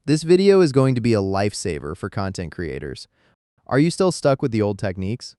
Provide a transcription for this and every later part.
This video is going to be a lifesaver for content creators. Are you still stuck with the old techniques?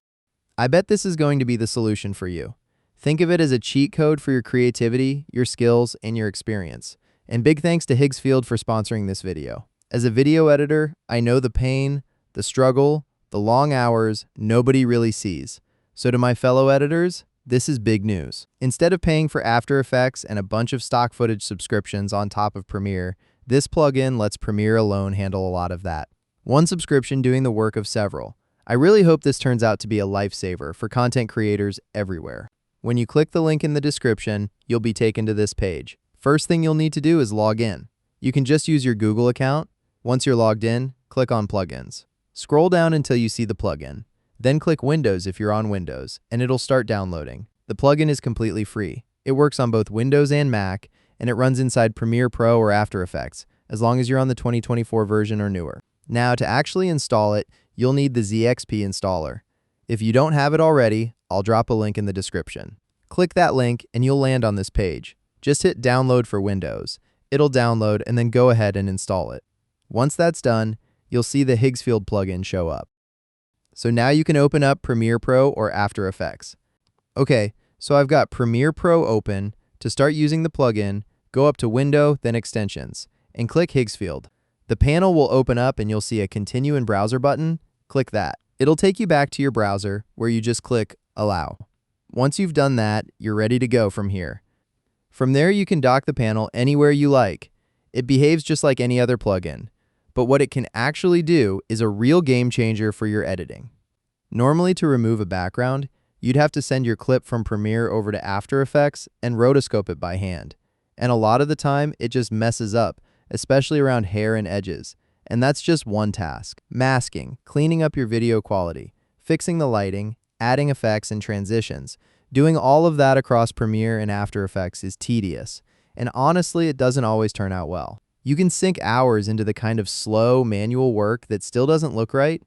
I bet this is going to be the solution for you. Think of it as a cheat code for your creativity, your skills, and your experience. And big thanks to Higgsfield for sponsoring this video. As a video editor, I know the pain, the struggle, the long hours nobody really sees. So to my fellow editors, this is big news. Instead of paying for After Effects and a bunch of stock footage subscriptions on top of Premiere, this plugin lets Premiere alone handle a lot of that. One subscription doing the work of several. I really hope this turns out to be a lifesaver for content creators everywhere. When you click the link in the description, you'll be taken to this page. First thing you'll need to do is log in. You can just use your Google account. Once you're logged in, click on Plugins. Scroll down until you see the plugin. Then click Windows if you're on Windows, and it'll start downloading. The plugin is completely free. It works on both Windows and Mac, and it runs inside Premiere Pro or After Effects, as long as you're on the 2024 version or newer. Now, to actually install it, you'll need the ZXP installer. If you don't have it already, I'll drop a link in the description. Click that link and you'll land on this page. Just hit Download for Windows. It'll download and then go ahead and install it. Once that's done, you'll see the Higgsfield plugin show up. So now you can open up Premiere Pro or After Effects. Okay, so I've got Premiere Pro open. To start using the plugin, go up to Window, then Extensions, and click Higgsfield. The panel will open up and you'll see a Continue in Browser button. Click that. It'll take you back to your browser where you just click Allow. Once you've done that, you're ready to go from here. From there, you can dock the panel anywhere you like. It behaves just like any other plugin, but what it can actually do is a real game changer for your editing. Normally, to remove a background, you'd have to send your clip from Premiere over to After Effects and rotoscope it by hand. And a lot of the time, it just messes up, especially around hair and edges. And that's just one task. Masking, cleaning up your video quality, fixing the lighting, adding effects and transitions. Doing all of that across Premiere and After Effects is tedious. And honestly, it doesn't always turn out well. You can sink hours into the kind of slow, manual work that still doesn't look right.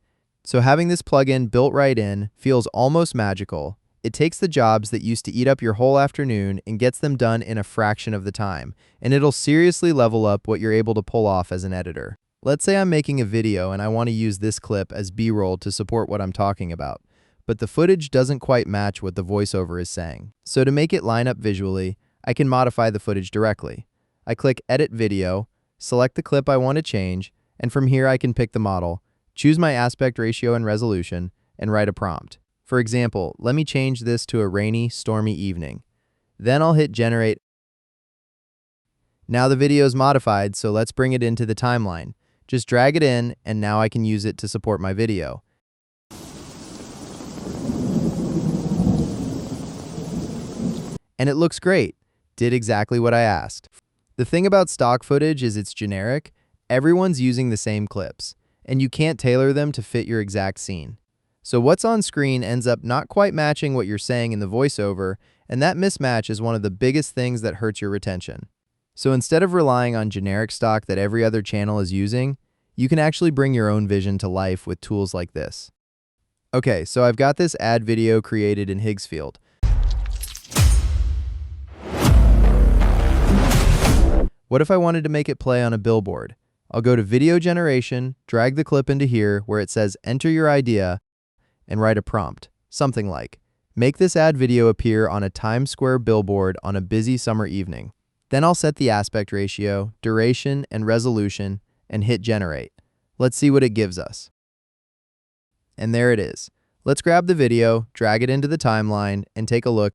So having this plugin built right in feels almost magical. It takes the jobs that used to eat up your whole afternoon and gets them done in a fraction of the time, and it'll seriously level up what you're able to pull off as an editor. Let's say I'm making a video and I want to use this clip as B-roll to support what I'm talking about, but the footage doesn't quite match what the voiceover is saying. So to make it line up visually, I can modify the footage directly. I click Edit Video, select the clip I want to change, and from here I can pick the model, choose my aspect ratio and resolution, and write a prompt. For example, let me change this to a rainy, stormy evening. Then I'll hit Generate. Now the video is modified, so let's bring it into the timeline. Just drag it in, and now I can use it to support my video. And it looks great. Did exactly what I asked. The thing about stock footage is it's generic. Everyone's using the same clips, and you can't tailor them to fit your exact scene. So what's on screen ends up not quite matching what you're saying in the voiceover, and that mismatch is one of the biggest things that hurts your retention. So instead of relying on generic stock that every other channel is using, you can actually bring your own vision to life with tools like this. Okay, so I've got this ad video created in Higgsfield. What if I wanted to make it play on a billboard? I'll go to Video Generation, drag the clip into here where it says Enter your idea, and write a prompt, something like, make this ad video appear on a Times Square billboard on a busy summer evening. Then I'll set the aspect ratio, duration, and resolution, and hit Generate. Let's see what it gives us. And there it is. Let's grab the video, drag it into the timeline, and take a look.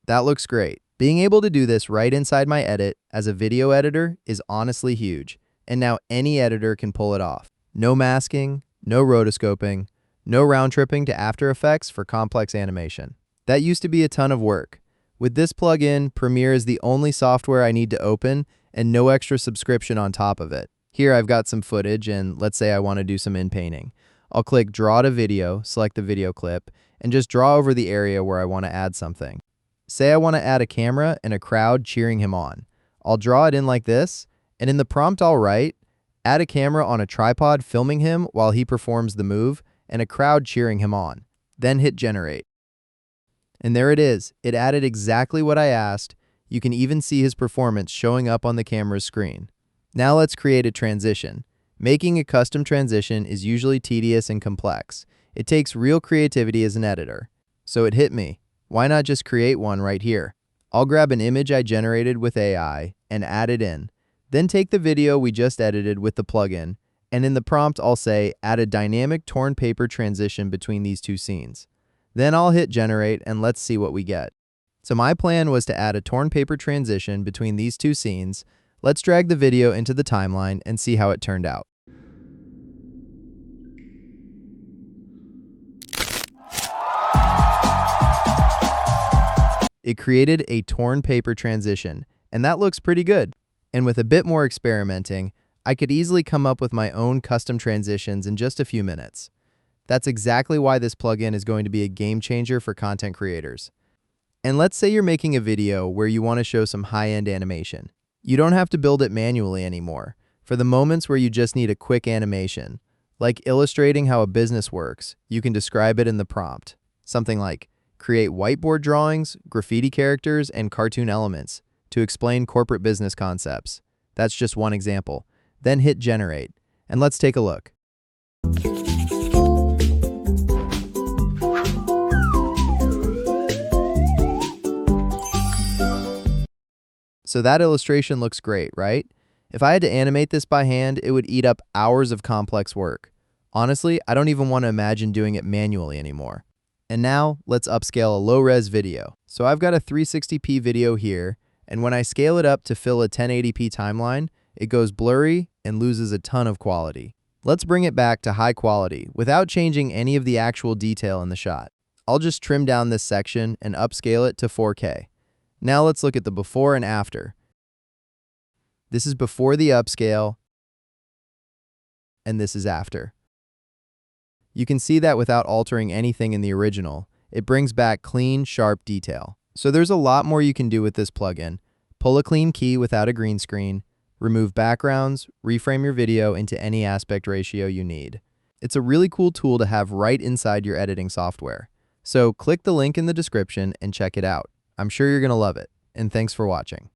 That looks great. Being able to do this right inside my edit as a video editor is honestly huge, and now any editor can pull it off. No masking, no rotoscoping, no round tripping to After Effects for complex animation. That used to be a ton of work. With this plugin, Premiere is the only software I need to open and no extra subscription on top of it. Here I've got some footage and let's say I want to do some in-painting. I'll click Draw to Video, select the video clip, and just draw over the area where I want to add something. Say I want to add a camera and a crowd cheering him on. I'll draw it in like this, and in the prompt I'll write, add a camera on a tripod filming him while he performs the move, and a crowd cheering him on. Then hit Generate. And there it is. It added exactly what I asked. You can even see his performance showing up on the camera's screen. Now let's create a transition. Making a custom transition is usually tedious and complex. It takes real creativity as an editor. So it hit me. Why not just create one right here? I'll grab an image I generated with AI and add it in. Then take the video we just edited with the plugin, and in the prompt I'll say, add a dynamic torn paper transition between these two scenes. Then I'll hit generate and let's see what we get. So my plan was to add a torn paper transition between these two scenes. Let's drag the video into the timeline and see how it turned out. It created a torn paper transition, and that looks pretty good. And with a bit more experimenting, I could easily come up with my own custom transitions in just a few minutes. That's exactly why this plugin is going to be a game changer for content creators. And let's say you're making a video where you want to show some high-end animation. You don't have to build it manually anymore. For the moments where you just need a quick animation, like illustrating how a business works, you can describe it in the prompt. Something like, create whiteboard drawings, graffiti characters, and cartoon elements to explain corporate business concepts. That's just one example. Then hit generate, and let's take a look. So that illustration looks great, right? If I had to animate this by hand, it would eat up hours of complex work. Honestly, I don't even want to imagine doing it manually anymore. And now, let's upscale a low-res video. So I've got a 360p video here, and when I scale it up to fill a 1080p timeline, it goes blurry and loses a ton of quality. Let's bring it back to high quality without changing any of the actual detail in the shot. I'll just trim down this section and upscale it to 4K. Now let's look at the before and after. This is before the upscale, and this is after. You can see that without altering anything in the original, it brings back clean, sharp detail. So there's a lot more you can do with this plugin. Pull a clean key without a green screen, remove backgrounds, reframe your video into any aspect ratio you need. It's a really cool tool to have right inside your editing software. So click the link in the description and check it out. I'm sure you're going to love it, and thanks for watching.